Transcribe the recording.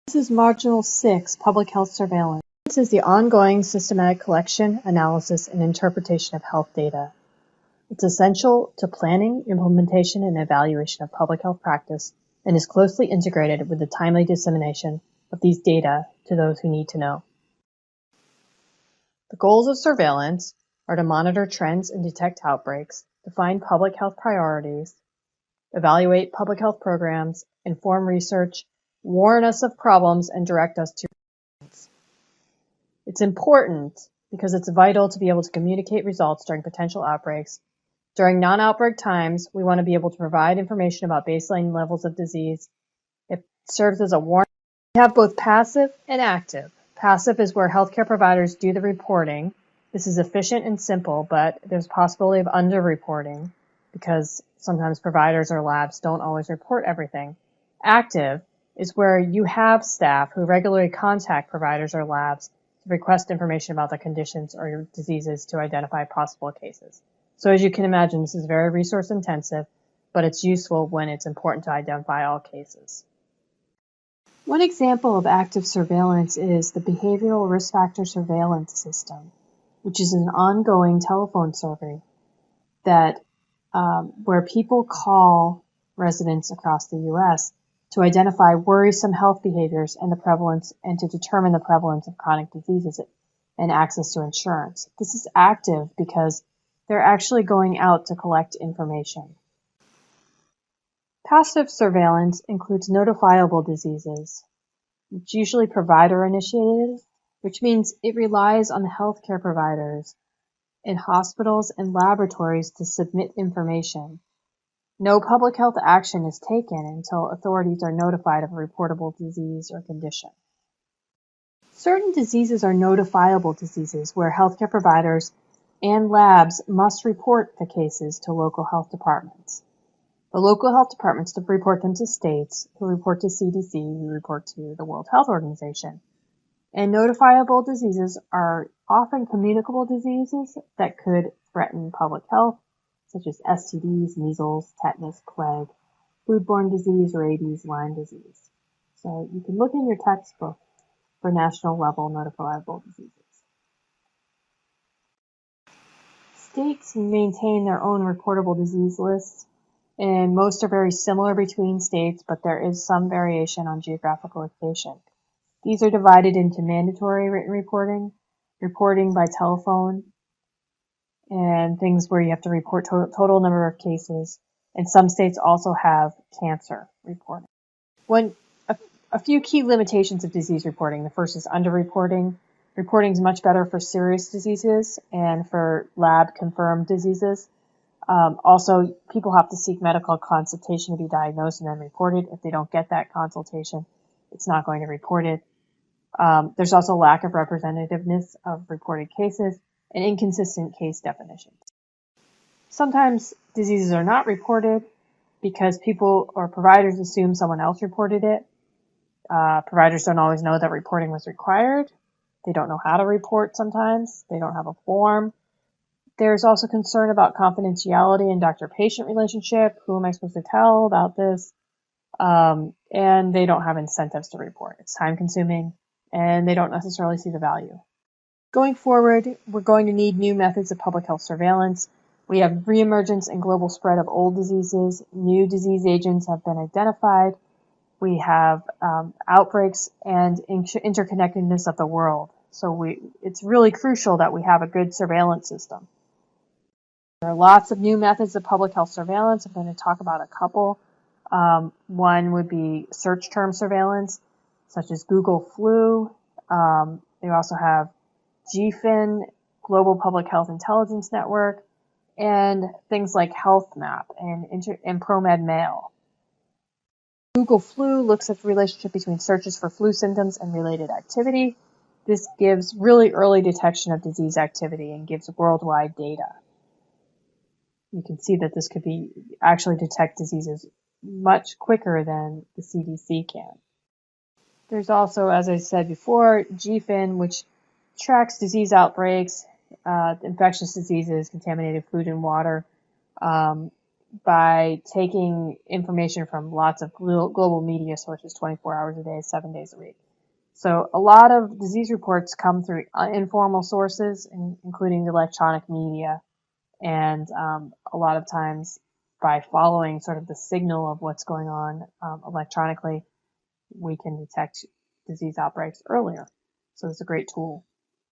This is Module 6, Public Health Surveillance. This is the ongoing systematic collection, analysis, and interpretation of health data. It's essential to planning, implementation, and evaluation of public health practice and is closely integrated with the timely dissemination of these data to those who need to know. The goals of surveillance are to monitor trends and detect outbreaks, define public health priorities, evaluate public health programs, inform research, warn us of problems, and direct us to actions. It's important because it's vital to be able to communicate results during potential outbreaks. During non-outbreak times, we want to be able to provide information about baseline levels of disease. It serves as a warning. We have both passive and active. Passive is where healthcare providers do the reporting. This is efficient and simple, but there's a possibility of underreporting because sometimes providers or labs don't always report everything. Active is where you have staff who regularly contact providers or labs to request information about the conditions or diseases to identify possible cases. So as you can imagine, this is very resource intensive, but it's useful when it's important to identify all cases. One example of active surveillance is the Behavioral Risk Factor Surveillance System, which is an ongoing telephone survey that where people call residents across the U.S. to identify worrisome health behaviors and the prevalence and to determine the prevalence of chronic diseases and access to insurance. This is active because they're actually going out to collect information. Passive surveillance includes notifiable diseases. It's usually provider-initiated, which means it relies on the healthcare providers in hospitals and laboratories to submit information. No public health action is taken until authorities are notified of a reportable disease or condition. Certain diseases are notifiable diseases where healthcare providers and labs must report the cases to local health departments. The local health departments report them to states, who report to CDC, who report to the World Health Organization. And notifiable diseases are often communicable diseases that could threaten public health, such as STDs, measles, tetanus, plague, foodborne disease, rabies, Lyme disease. So you can look in your textbook for national level notifiable diseases. States maintain their own reportable disease lists, and most are very similar between states, but there is some variation on geographical location. These are divided into mandatory written reporting, reporting by telephone, and things where you have to report total number of cases. And some states also have cancer reporting. A few key limitations of disease reporting. The first is underreporting. Reporting is much better for serious diseases and for lab-confirmed diseases. Also, people have to seek medical consultation to be diagnosed and then reported. If they don't get that consultation, it's not going to report it. There's also lack of representativeness of reported cases and inconsistent case definitions. Sometimes diseases are not reported because people or providers assume someone else reported it. Providers don't always know that reporting was required. They don't know how to report sometimes. They don't have a form. There's also concern about confidentiality and doctor-patient relationship. Who am I supposed to tell about this? And they don't have incentives to report. It's time-consuming, and they don't necessarily see the value. Going forward, we're going to need new methods of public health surveillance. We have reemergence and global spread of old diseases. New disease agents have been identified. We have outbreaks and interconnectedness of the world. So it's really crucial that we have a good surveillance system. There are lots of new methods of public health surveillance. I'm going to talk about a couple. One would be search term surveillance, such as Google Flu. They also have GPH, Global Public Health Intelligence Network, and things like Health Map and ProMed Mail. Google Flu looks at the relationship between searches for flu symptoms and related activity. This gives really early detection of disease activity and gives worldwide data. You can see that this could be actually detect diseases much quicker than the CDC can. There's also, as I said before, GPH, which tracks disease outbreaks, infectious diseases, contaminated food and water, by taking information from lots of global media sources 24 hours a day, 7 days a week. So a lot of disease reports come through informal sources, including the electronic media, and a lot of times by following sort of the signal of what's going on electronically, we can detect disease outbreaks earlier. So it's a great tool.